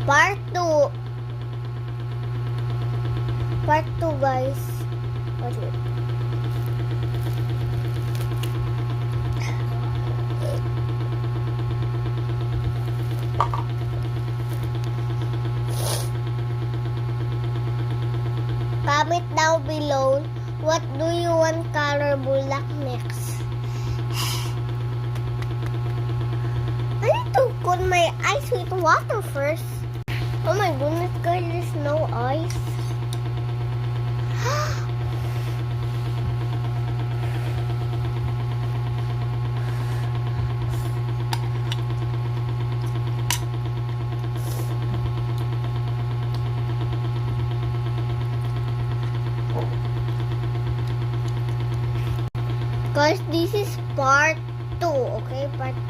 Part 2. Part 2, guys. Okay. Comment down below, what do you want color bulak next? I need to cool my eyes with water first. Oh my goodness, guys, there's no ice. Guys, this is part 2, okay? Part 2.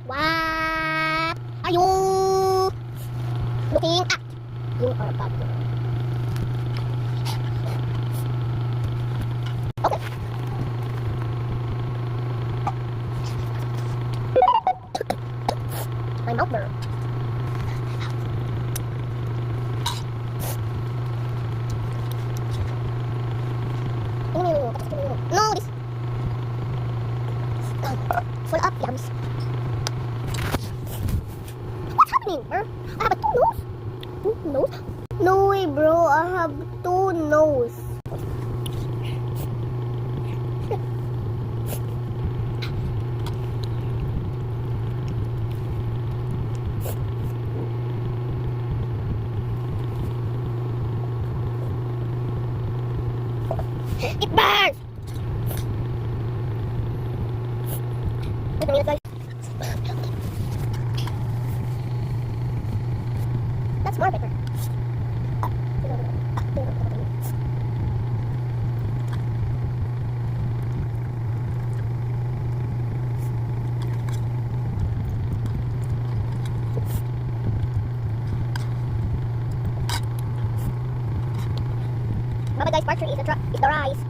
What are you looking at? You are about to. Okay. My mouth burn. No, this. Full up yums. What's happening, bro? I have a 2 nose. 2 nose? No way, bro. I have 2 nose. It burns! Wait a minute, guys. That's more better. Bye-bye, guys. Part 3 is the rice.